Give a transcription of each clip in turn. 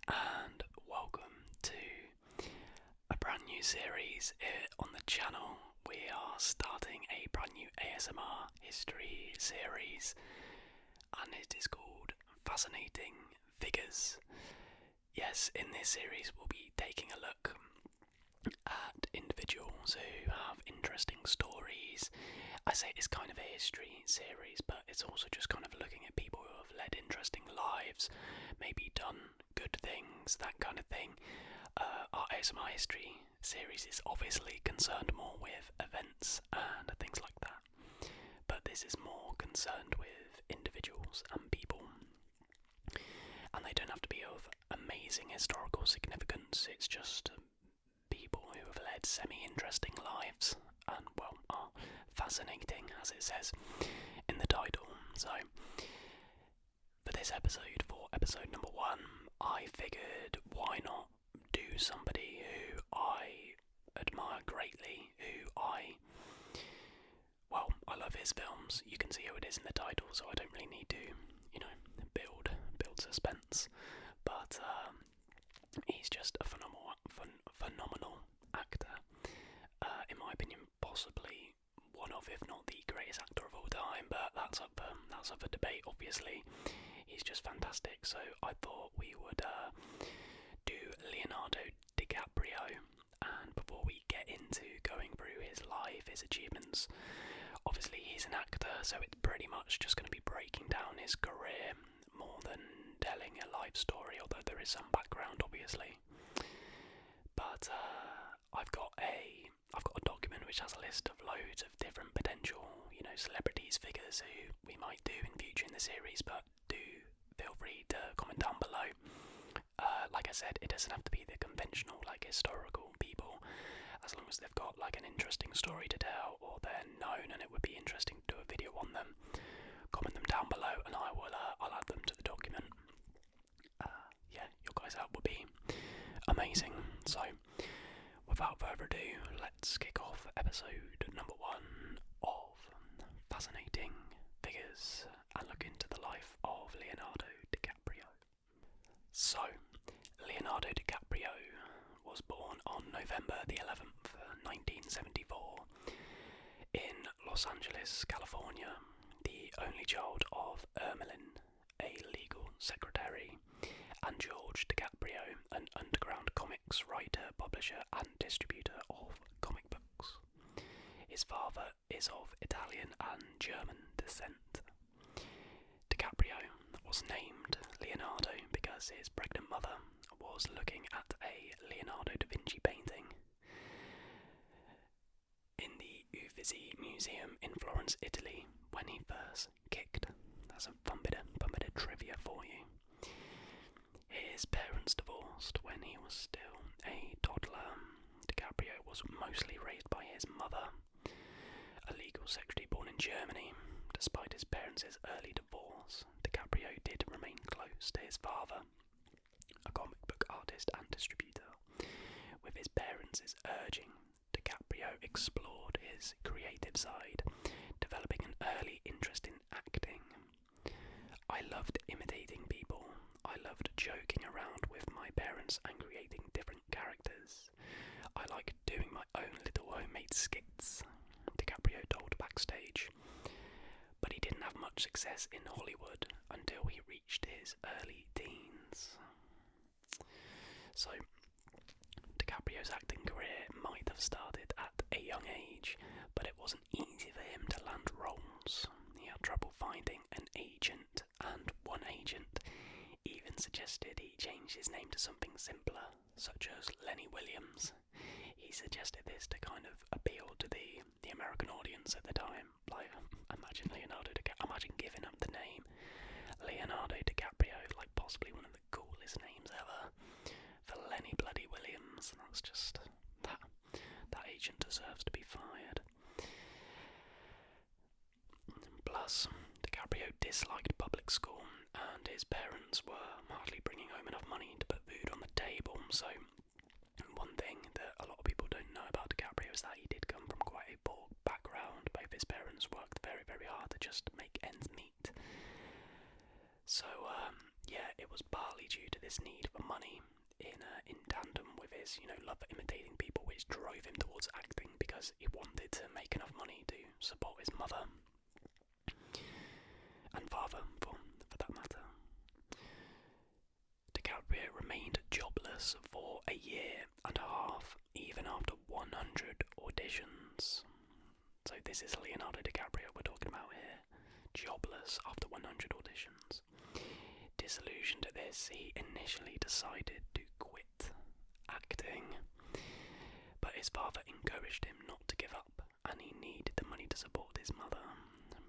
and welcome to a brand new series here on the channel. We are starting a brand new ASMR history series, and it is called Fascinating Figures. Yes, in this series we'll be taking a look at individuals who have interesting stories. I say it's kind of a history series, but it's also just kind of looking at people who have led interesting lives, maybe done good things, that kind of thing. Our ASMR history series is obviously concerned more with events and things like that, but this is more concerned with individuals and people. And they don't have to be of amazing historical significance, it's just people who have led semi-interesting lives and, well, are fascinating, as it says in the title. So, for this episode, for episode number 1, I figured why not do somebody who I admire greatly, I love his films. You can see who it is in the title, so I don't really need to, build suspense. But he's just a phenomenal actor. In my opinion, possibly one of, if not the greatest actor of all time. But that's up for debate. Obviously, he's just fantastic. So I thought we would do Leonardo DiCaprio. And before we get into going through his life, his achievements, obviously he's an actor, so it's pretty much just going to be breaking down his career more than telling a life story, although there is some background, obviously. But I've got a document which has a list of loads of different potential, celebrities, figures who we might do in future in the series, but do feel free to comment down below. Like I said, it doesn't have to be the conventional, historical people, as long as they've got, an interesting story to tell, or they're known and it would be interesting to do a video on them. Comment them down below and I'll add them to the document. Your guys' help would be amazing. So, without further ado, let's kick off episode number 1 of Fascinating Figures and look into the life of Leonardo DiCaprio. So, Leonardo DiCaprio was born on November the 11th, 1974, in Los Angeles, California, the only child of Ermelyn, a legal secretary, and George DiCaprio, an underground comics writer, publisher, and distributor of comic books. His father is of Italian and German descent. DiCaprio was named Leonardo because his pregnant mother was looking at a Leonardo da Vinci painting in the Uffizi Museum in Florence, Italy, when he first kicked. That's a fun bit of trivia for you. His parents divorced when he was still a toddler. DiCaprio was mostly raised by his mother, a legal secretary born in Germany. Despite his parents' early divorce, DiCaprio did remain close to his father, a comic book artist and distributor. With his parents' urging, DiCaprio explored his creative side, developing an early interest in acting. I loved imitating people. I loved joking around with my parents and creating different characters. I liked doing my own little homemade skits, DiCaprio told backstage. But he didn't have much success in Hollywood until he reached his early teens. So, DiCaprio's acting career might have started at a young age, but it wasn't easy for him to land roles. He had trouble finding an agent, and one agent even suggested he change his name to something simpler, such as Lenny Williams. He suggested this to kind of appeal to the American audience at the time. Imagine giving him the name Leonardo DiCaprio, possibly one of the coolest names ever, for Lenny bloody Williams. That's just, that agent deserves to be fired. Plus, DiCaprio disliked public school, and his parents were hardly bringing home enough money to put food on the table. So, one thing that a lot of people don't know about DiCaprio is that he did come from quite a poor background. Both his parents worked very, very hard to just make ends meet. So, it was partly partly due to this need for money in tandem with his, love for imitating people, which drove him towards acting because he wanted to make enough money to support his mother and father, for that matter. DiCaprio remained jobless for a year and a half, even after 100 auditions. So this is Leonardo DiCaprio we're talking about here. Jobless after 100 auditions. Disillusioned at this, he initially decided to quit acting, but his father encouraged him not to give up, and he needed the money to support his mother.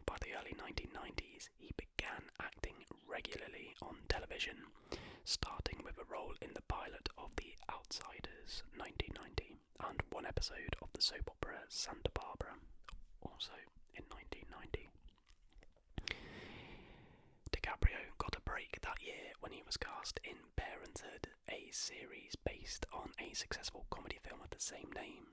By the early 1990s, he began acting regularly on television, starting with a role in the pilot of The Outsiders 1990 and one episode of the soap opera Santa Barbara, also in 1990. DiCaprio got a break that year when he was cast in Parenthood, a series based on a successful comedy film of the same name,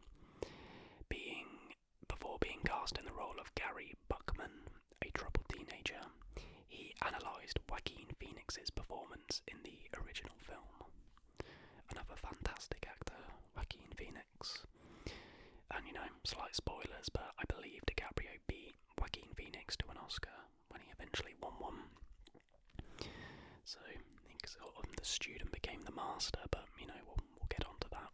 before being cast in the role of Gary Buckman, a troubled teenager. He analysed Joaquin Phoenix's performance in the original film. Another fantastic actor, Joaquin Phoenix. And slight spoilers, but I believe DiCaprio beat Joaquin Phoenix to an Oscar when he eventually won one. So I think sort of the student became the master, but we'll get onto that.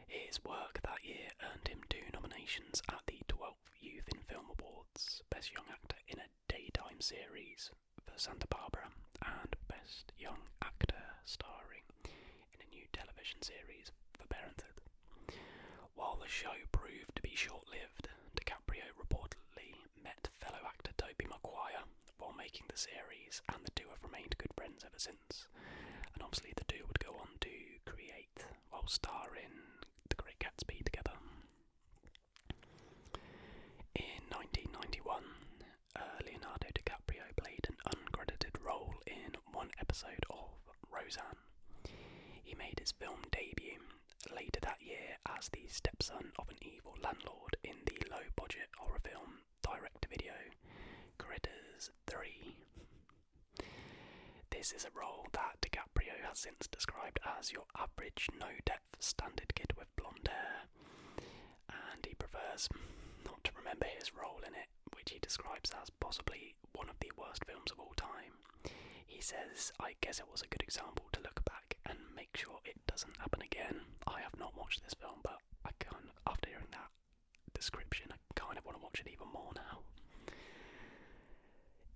His work that year earned him 2 nominations at the 12th Youth in Film Awards, Best Young Actor in a Daytime Series for Santa Barbara, and Best Young Actor starring in a new television series for Parenthood. While the show proved to be short-lived, DiCaprio reportedly met fellow actor Tobey Maguire while making the series, and the two have remained good friends ever since. And obviously the two would go on to create, star in The Great Gatsby together. In 1991, Leonardo DiCaprio played an uncredited role in one episode of Roseanne. He made his film debut later that year as the stepson of an evil landlord in the low-budget horror film direct-to-video Critters 3. This is a role that DiCaprio has since described as your average no-depth standard kid with blonde hair, and he prefers not to remember his role in it, which he describes as possibly one of the worst films of all time. He says, "I guess it was a good example to look back and make sure it doesn't happen again." I have not watched this film, but after hearing that description, I kind of want to watch it even more now.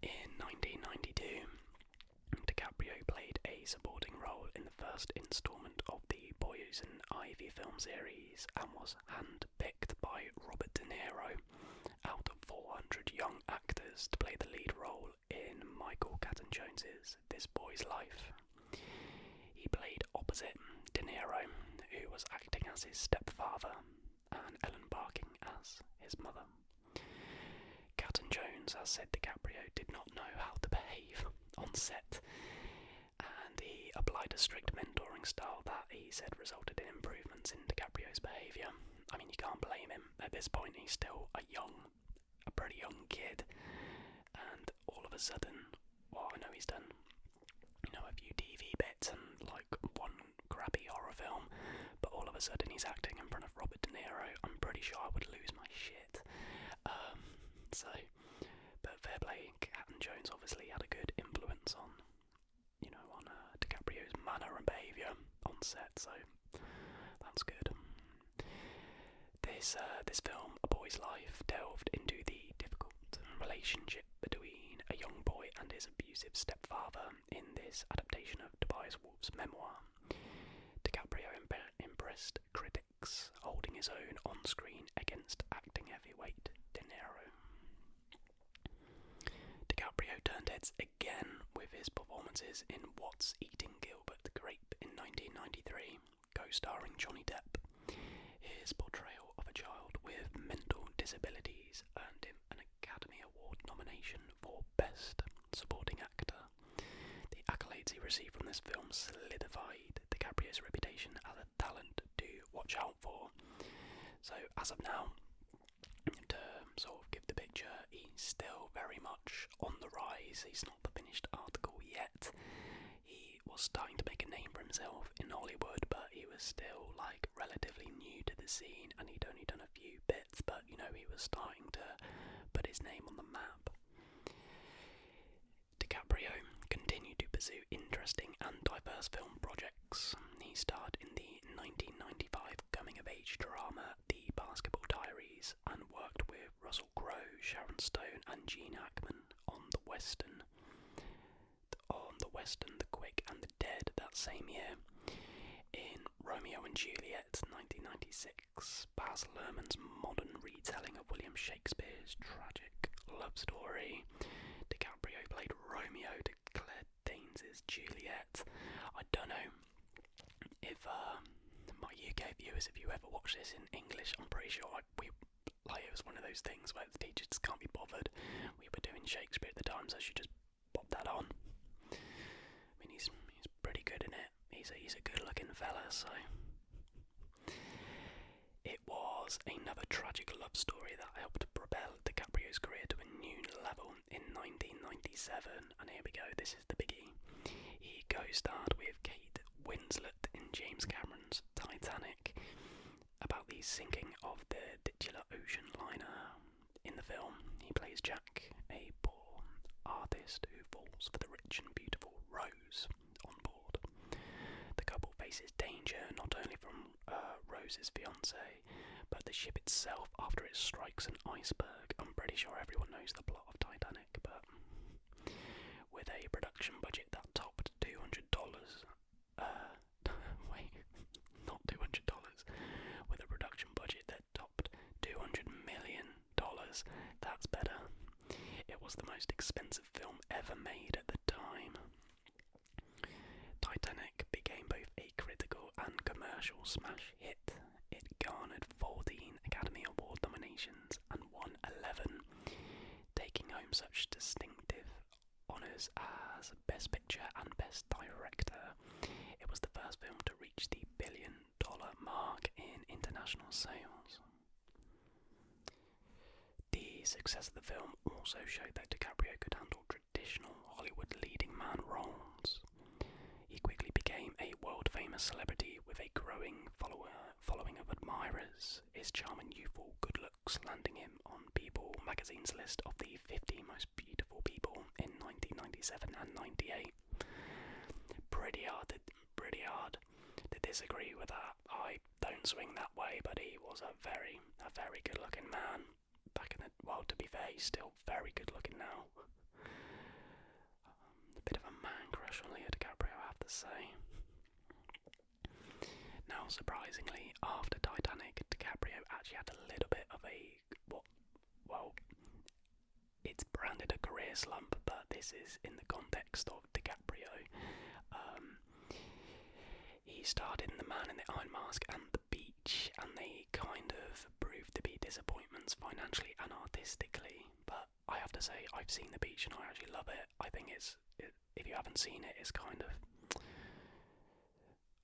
In 1992, DiCaprio played a supporting role in the first instalment of the Poison Ivy film series and was hand-picked by Robert De Niro out of 400 young actors to play the lead role in Michael Caton-Jones's This Boy's Life. He played opposite De Niro, who was acting as his stepfather, and Ellen Barkin as his mother. Caton-Jones has said DiCaprio did not know how to behave on set, and he applied a strict mentoring style that he said resulted in improvements in DiCaprio's behaviour. I mean, you can't blame him. At this point, he's still a pretty young kid, and all of a sudden, I know he's done, a few TV bits and one crappy horror film, but all of a sudden he's acting in front of Robert De Niro. I'm pretty sure I would lose my shit. But fair play, Caton-Jones obviously had a good influence on DiCaprio's manner and behaviour on set, so that's good. This film, A Boy's Life, delved into the difficult relationship between a young boy and his abusive stepfather in this adaptation of Tobias Wolff's memoir. DiCaprio impressed critics, holding his own on-screen against acting heavyweight De Niro. DiCaprio turned heads again with his performances in What's Eating Gilbert Grape in 1993, co-starring Johnny Depp. His portrayal of a child with mental disabilities earned him an Academy Award nomination for Best Supporting Actor. The accolades he received from this film solidified DiCaprio's reputation as a talent to watch out for. So, as of now, to sort of give the picture, he's still very much on the rise. He's not the finished article yet. He was starting to make a name for himself in Hollywood, but he was still like relatively new to the scene, and he'd only done a few bits, but you know, he was starting to put his name on the map. DiCaprio continued to pursue interesting and diverse film projects. He starred in the 1995 coming-of-age drama The Basketball Diaries and worked with Russell Crowe, Sharon Stone and Gene Hackman on the Western The Quick and the Dead that same year. In Romeo and Juliet 1996, Baz Luhrmann's modern retelling of William Shakespeare's tragic love story, DiCaprio played Romeo to Claire Danes' Juliet. I don't know if my UK viewers, if you ever watch this in English, I'm pretty sure it was one of those things where the teacher just can't be bothered. We were doing Shakespeare at the time, so she just popped that on. I mean, he's pretty good in it. He's a good-looking fella, so. It was another tragic love story that helped propel DiCaprio's career to a new level in 1997, and here we go, this is the biggie. He co-starred with Kate Winslet in James Cameron's Titanic, about the sinking of the titular ocean liner. In the film, he plays Jack, a poor artist who falls for the rich and beautiful Rose on board. The couple faces danger not only from Rose's fiancé, but the ship itself after it strikes an iceberg. I'm pretty sure everyone knows the plot of Titanic, but with a production budget that topped $200, not $200, with a production budget that topped $200 million, that's better. It was the most expensive film ever made at the time. Titanic became both a critical and commercial smash hit. It garnered 14 Academy Award nominations and won 11, taking home such distinctive honours as Best Picture and Best Director. It was the first film to reach the $1 billion mark in international sales. The success of the film also showed that DiCaprio could handle traditional Hollywood leading man roles. He quickly became a world-famous celebrity with a growing following of admirers, his charm and youthful good looks landing him on People magazine's list of the 50 most beautiful people in 1997 and 98. Pretty hard to disagree with that. I don't swing that way, but he was a very good-looking man. To be fair, he's still very good-looking now. A bit of a man crush on Leo DiCaprio, I have to say. Now, surprisingly, after Titanic, DiCaprio actually had a little bit of it's branded a career slump, but this is in the context of DiCaprio. He starred in The Man in the Iron Mask and The Beach, and they kind of proved to be disappointments financially and artistically, but I have to say, I've seen The Beach and I actually love it. I think if you haven't seen it, it's kind of,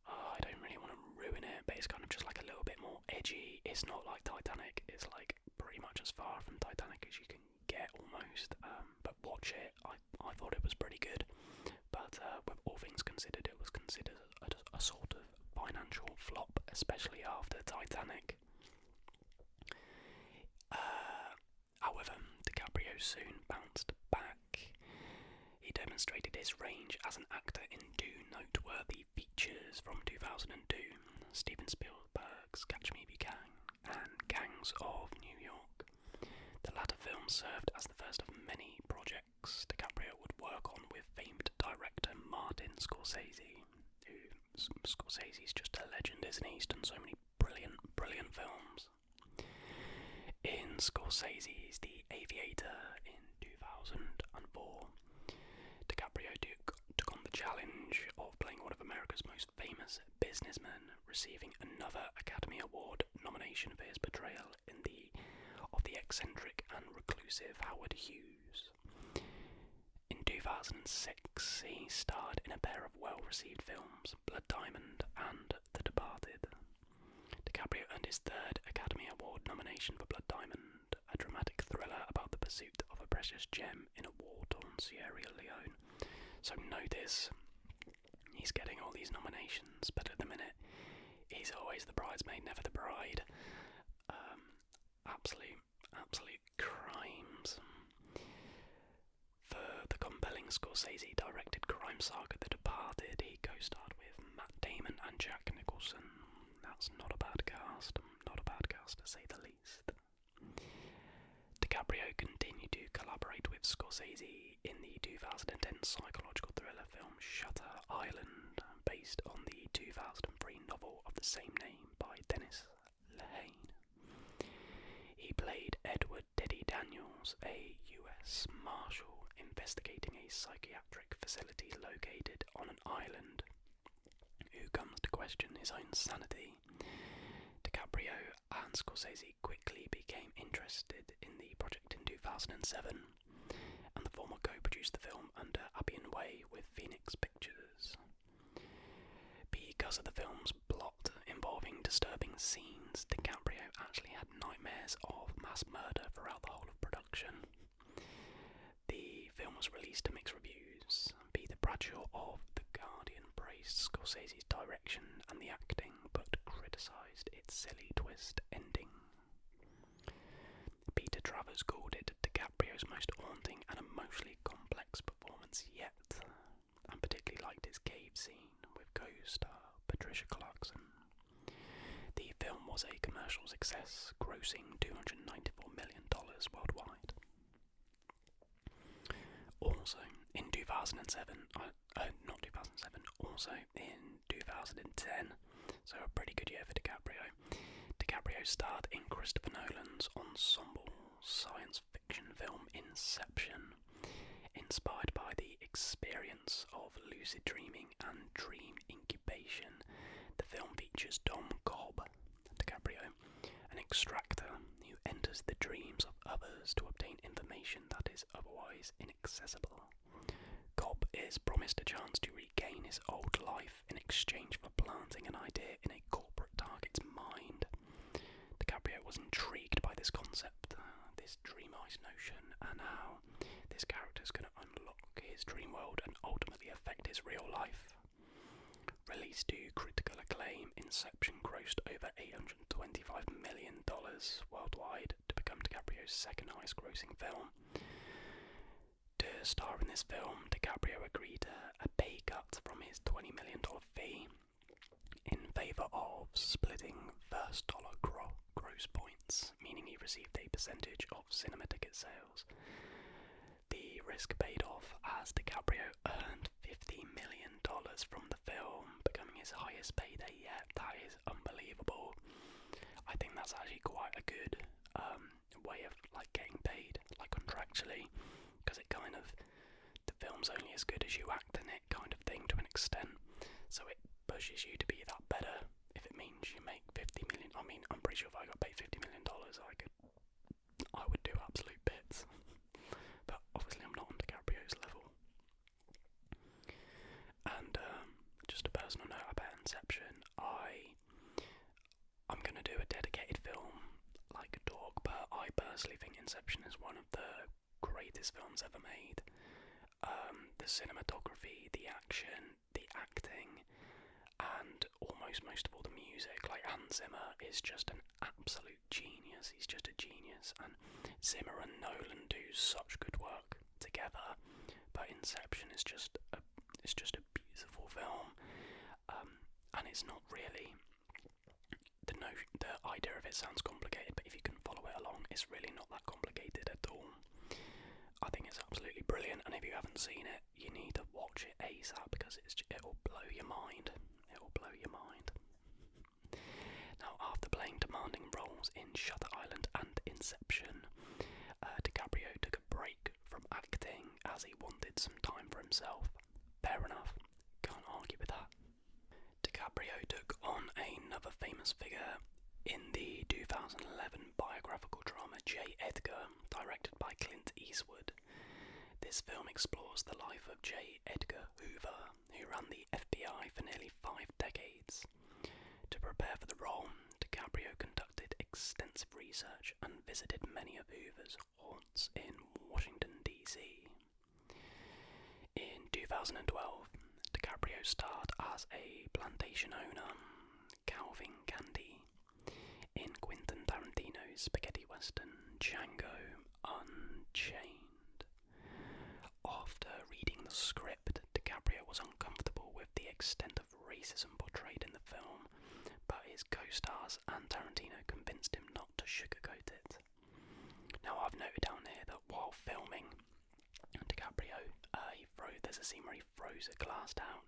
I don't really want to ruin it, but it's kind of just like a little bit more edgy. It's not like Titanic, it's like pretty much as far from Titanic as you can get almost, but watch it. I thought it was pretty good, but with all things considered, it was considered a sort of financial flop, especially after Titanic. However, DiCaprio soon bounced back. He demonstrated his range as an actor in two noteworthy features from 2002, Steven Spielberg's Catch Me If You Can and Gangs of New York. The latter film served as the first of many projects DiCaprio would work on with famed director Martin Scorsese. Scorsese's just a legend, isn't he? He's done so many brilliant films. In Scorsese's The Aviator in 2004, DiCaprio took on the challenge of playing one of America's most famous businessmen, receiving another Academy Award nomination for his portrayal of the eccentric and reclusive Howard Hughes. In 2006, he starred in a pair of well-received films, Blood Diamond and The Departed. DiCaprio earned his third Academy Award nomination for Blood Diamond, a dramatic thriller about the pursuit of a precious gem in a war-torn Sierra Leone. So notice, he's Always the bridesmaid, never the bride. Absolute crimes. For the compelling Scorsese-directed crime saga The Departed, he co-starred with Matt Damon and Jack Nicholson. That's not a bad cast to say the least. DiCaprio continued to collaborate with Scorsese in the 2010 psychological thriller film Shutter Island, based on the 2003 novel of the same name by Dennis Lehane. He played Edward Teddy Daniels, a US Marshal investigating a psychiatric facility located on an island, who comes to question his own sanity. DiCaprio and Scorsese quickly became interested in the project in 2007, and the former co-produced the film under Appian Way with Phoenix Pictures. Because of the film's plot involving disturbing scenes, DiCaprio actually had nightmares of mass murder throughout the whole of production. The film was released to mixed reviews. Peter Bradshaw of The Guardian praised Scorsese's direction and the acting, but criticised its silly twist ending. Peter Travers called it DiCaprio's most haunting and emotionally complex performance yet, and particularly liked his cave scene with co-star Patricia Clarkson. The film was a commercial success, grossing $294 million worldwide. Also, in 2007, also in 2010, so a pretty good year for DiCaprio, DiCaprio starred in Christopher Nolan's ensemble science fiction film Inception. Inspired by the experience of lucid dreaming and dream incubation, the film features Dom Cobb, DiCaprio, an extractor who enters the dreams of others to obtain information that is otherwise inaccessible. Cobb is promised a chance to regain his old life in exchange for planting an idea in a corporate target's mind. DiCaprio was intrigued by this concept, this dreamized notion, and how this character is going to unlock his dream world and ultimately affect his real life. Released to critical acclaim, Inception grossed over $825 million worldwide to become DiCaprio's second highest grossing film. To star in this film, DiCaprio agreed to a pay cut from his $20 million fee in favour of splitting first dollar gross points, meaning he received a percentage of cinema ticket sales. The risk paid off as DiCaprio earned $50 million from the film, becoming his highest payday yet. That is unbelievable. I think that's actually quite a good way of getting paid, contractually, because it kind of, the film's only as good as you act in it, kind of thing, to an extent. So it pushes you to be that better if it means you make $50 million. I mean, I'm pretty sure if I got paid $50 million, I would do absolute bits. But obviously I'm not on DiCaprio's level. And just a personal note about Inception, I'm going to do a dedicated film like a dog, but I personally think Inception is one of the greatest films ever made. The cinematography, the action, the acting, and almost most of all the music. Hans Zimmer is just an absolute genius. He's just a genius, and Zimmer and Nolan do such good work together. But Inception is just a beautiful film, and it's not really, the idea of it sounds complicated, but if you can follow it along, it's really not that complicated at all. I think it's absolutely brilliant, and if you haven't seen it, you need to watch it ASAP, because it'll blow your mind. It will blow your mind. Now, after playing demanding roles in Shutter Island and Inception, DiCaprio took a break from acting as he wanted some time for himself. Fair enough, can't argue with that. DiCaprio took on another famous figure in the 2011 biographical drama J. Edgar, directed by Clint Eastwood. This film explores the life of J. Edgar Hoover, who ran the FBI for nearly 5 decades. To prepare for the role, DiCaprio conducted extensive research and visited many of Hoover's haunts in Washington, D.C. In 2012, DiCaprio starred as a plantation owner, Calvin Candy in Quentin Tarantino's spaghetti western Django Unchained. After reading the script, DiCaprio was uncomfortable with the extent of racism portrayed in the film, but his co-stars and Tarantino convinced him not to sugarcoat it. Now, I've noted down here that while filming, DiCaprio, there's a scene where he throws a glass down,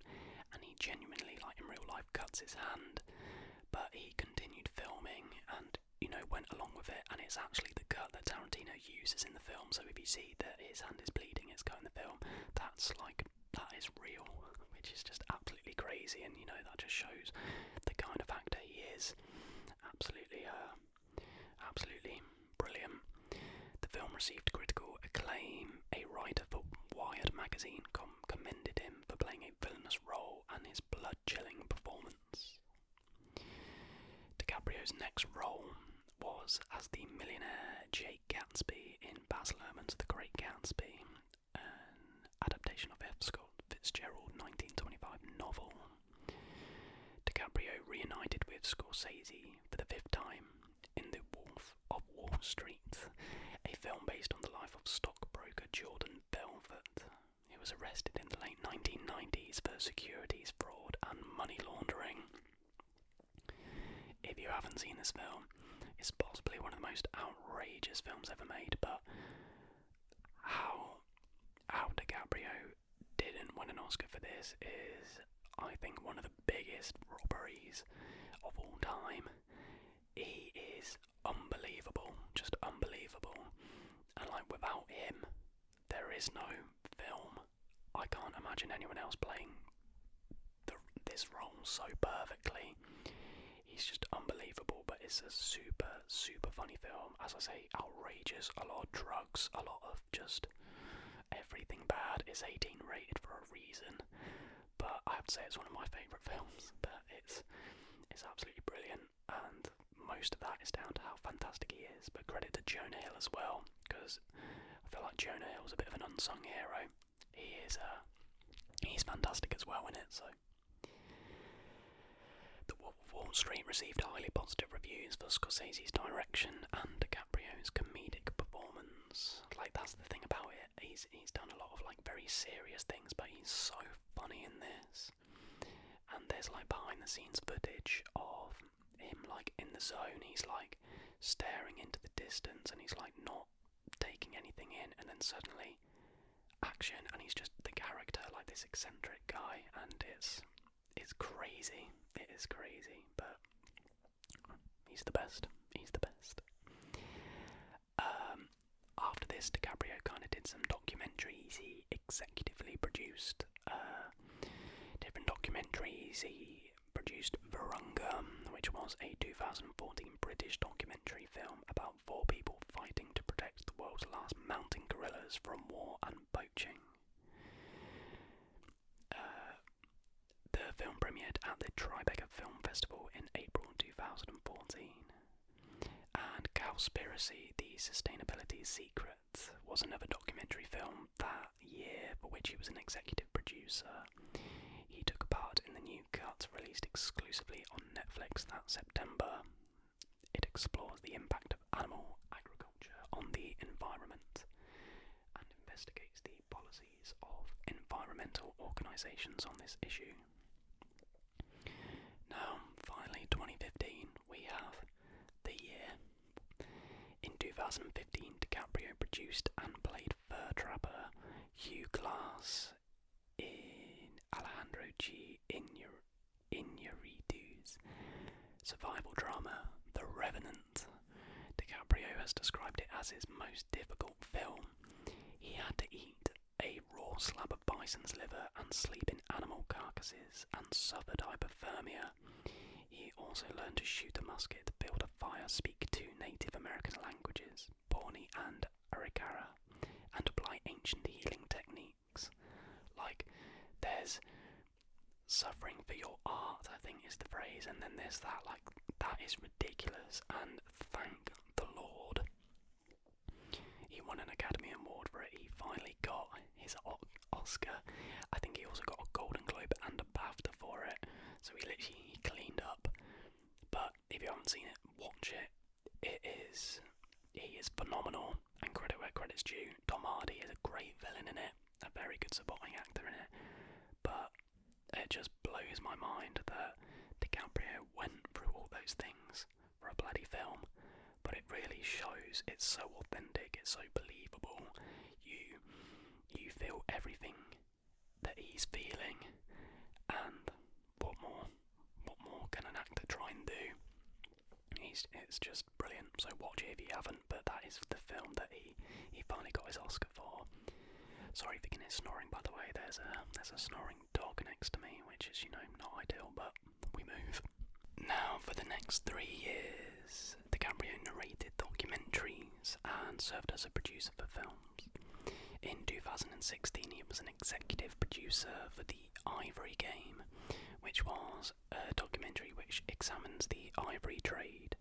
and he genuinely, like in real life, cuts his hand, but he continued filming and, went along with it, and it's actually the cut that Tarantino uses in the film, so if you see that his hand is bleeding, it's cut in the film, that is real, which is just absolutely crazy, and, that just shows the kind of actor he is. Absolutely brilliant. The film received critical acclaim. A writer for Wired magazine commended him for playing a villainous role and his blood-chilling performance. DiCaprio's next role was as the millionaire Jake Gatsby in Baz Luhrmann's The Great Gatsby, an adaptation of F. Scott Fitzgerald's 1925 novel. DiCaprio reunited with Scorsese for the fifth time in The Wolf of Wall Street, a film based on the life of stockbroker Jordan Belfort, who was arrested in the late 1990s for securities fraud and money laundering. If you haven't seen this film, it's possibly one of the most outrageous films ever made, but how DiCaprio didn't win an Oscar for this is, I think, one of the biggest robberies of all time. He is unbelievable, just unbelievable, and without him, there is no film. I can't imagine anyone else playing this role so perfectly. He's just unbelievable, but it's a super, super funny film. As I say, outrageous, a lot of drugs, a lot of just everything bad. It's 18 rated for a reason, but I have to say it's one of my favourite films. But it's absolutely brilliant, and most of that is down to how fantastic he is. But credit to Jonah Hill as well, because I feel like Jonah Hill's a bit of an unsung hero. He's fantastic as well in it. So, The Wolf of Wall Street received highly positive reviews for Scorsese's direction and DiCaprio's comedic performance. That's the thing about it. He's done a lot of very serious things, but he's so funny in this. And there's behind the scenes footage of him in the zone. He's staring into the distance, and he's not taking anything in, and then suddenly action, and he's just the character, this eccentric guy, and it's crazy. It is crazy, but he's the best. After this, DiCaprio kind of did some documentaries. He executively produced different documentaries. He produced Virunga, which was a 2014 British documentary film about 4 people fighting to protect the world's last mountain gorillas from war and poaching. The film premiered at the Tribeca Film Festival in April 2014. And Cowspiracy, The Sustainability Secret, was another documentary film that year for which he was an executive producer. He took part in the new cut released exclusively on Netflix that September. It explores the impact of animal agriculture on the environment and investigates the policies of environmental organisations on this issue. Now, finally, 2015, we have the year. In 2015, DiCaprio produced and played fur trapper Hugh Glass in Alejandro G. Iñárritu's survival drama The Revenant. DiCaprio has described it as his most difficult film. He had to eat a raw slab of bison's liver and sleep in animal carcasses and suffered hypothermia. He also learned to shoot a musket, build a fire, speak 2 Native American languages, Pawnee and Arikara, and apply ancient healing techniques. There's suffering for your art, I think is the phrase, and then there's that, that is ridiculous, and thank the Lord. He won an Academy Award for it. He finally got his Oscar. I think he also got a Golden Globe and a BAFTA for it. So he cleaned up. seen it, watch it. He is phenomenal, and credit where credit's due. Tom Hardy is a great villain in it, a very good supporting actor in it, but it just blows my mind that DiCaprio went through all those things for a bloody film, but it really shows. It's so authentic, it's so believable. You feel everything that he's feeling, and what more can an actor try and do? It's just brilliant, so watch it if you haven't, but that is the film that he finally got his Oscar for. Sorry if you can hear snoring, by the way. There's a snoring dog next to me, which is, not ideal, but we move. Now, for the next 3 years, DiCaprio narrated documentaries and served as a producer for films. In 2016, he was an executive producer for The Ivory Game, which was a documentary which examines the ivory trade.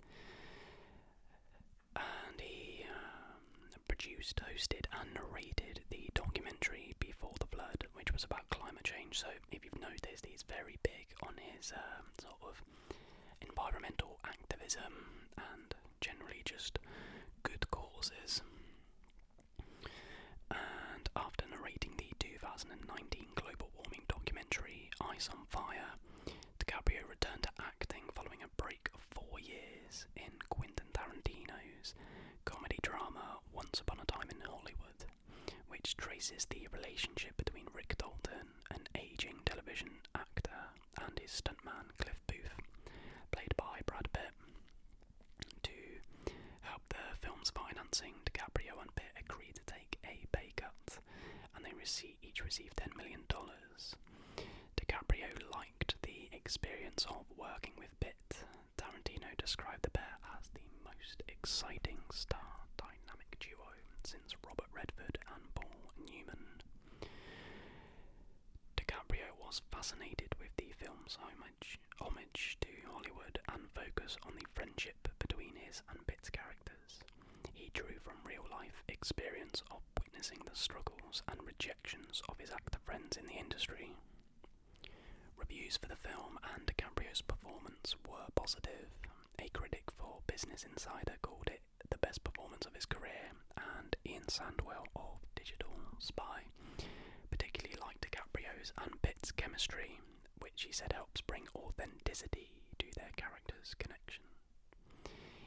And he produced, hosted and narrated the documentary Before the Flood, which was about climate change. So if you've noticed, he's very big on his sort of environmental activism and generally just good causes. And after narrating the 2019 global warming documentary Ice on Fire, DiCaprio returned to acting following a break of 4 years in Quentin Tarantino's comedy drama Once Upon a Time in Hollywood, which traces the relationship between Rick Dalton, an aging television actor, and his stuntman Cliff Booth, played by Brad Pitt. To help the film's financing, DiCaprio and Pitt agreed to take a pay cut, and they each received $10 million. DiCaprio liked the experience of working with Pitt. Tarantino described the pair as the most exciting star dynamic duo since Robert Redford and Paul Newman. DiCaprio was fascinated with the film's homage to Hollywood and focus on the friendship between his and Pitt's characters. He drew from real-life experience of witnessing the struggles and rejections of his actor friends in the industry. Reviews for the film and DiCaprio's performance were positive. A critic for Business Insider called it the best performance of his career, and Ian Sandwell of Digital Spy particularly liked DiCaprio's and Pitt's chemistry, which he said helps bring authenticity to their characters' connection.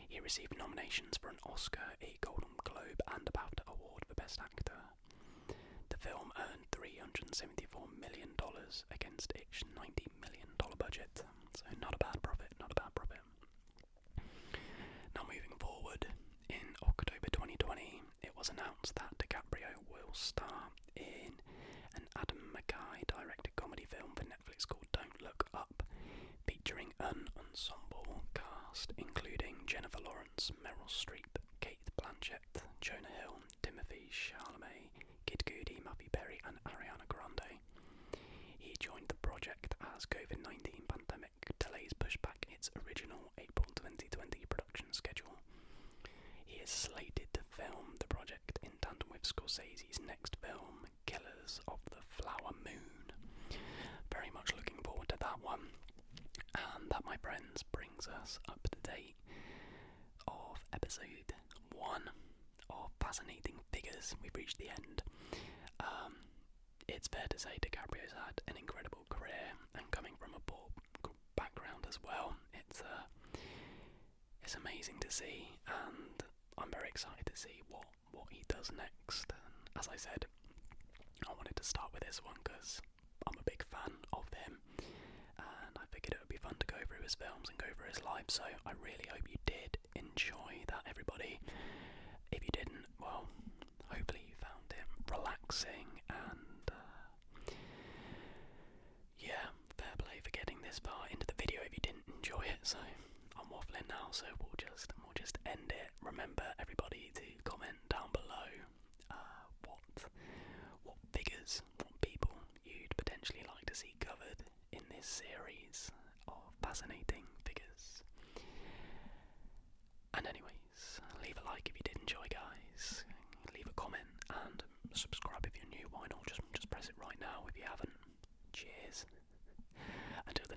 He received nominations for an Oscar, a Golden Globe, and a BAFTA Award for Best Actor. The film earned $374 million against its $90 million budget, so not a bad profit. Now moving forward, in October 2020, it was announced that DiCaprio will star in an Adam McKay directed comedy film for Netflix called Don't Look Up, featuring an ensemble cast including Jennifer Lawrence, Meryl Streep, Kate Blanchett, Jonah Hill, Timothée Chalamet, Kid Cudi, Matthew Perry, and Ariana Grande. He joined the project as COVID-19 pandemic delays pushed back its original April 2020 production schedule. He is slated to film the project in tandem with Scorsese's next film, Killers of the Flower Moon. Very much looking forward to that one. And that, my friends, brings us up to date of episode 1 of Fascinating Figures. We've reached the end. It's fair to say DiCaprio's had an incredible career, and coming from a poor background as well, it's amazing to see, and I'm very excited to see what he does next. And as I said, I wanted to start with this one because I'm a big fan of him, and I figured it would be fun to go through his films and go through his life, so I really hope you did enjoy that, everybody. If you didn't, well, hopefully you found it relaxing, and yeah, fair play for getting this far into the video if you didn't enjoy it. So I'm waffling now, so we'll just end it. Remember, everybody, to comment down below what figures, what people you'd potentially like to see covered in this series of Fascinating Figures. And anyways, leave a like if you did enjoy, guys. Leave a comment and subscribe if you're new. Why not? Just press it right now if you haven't. Cheers. Until the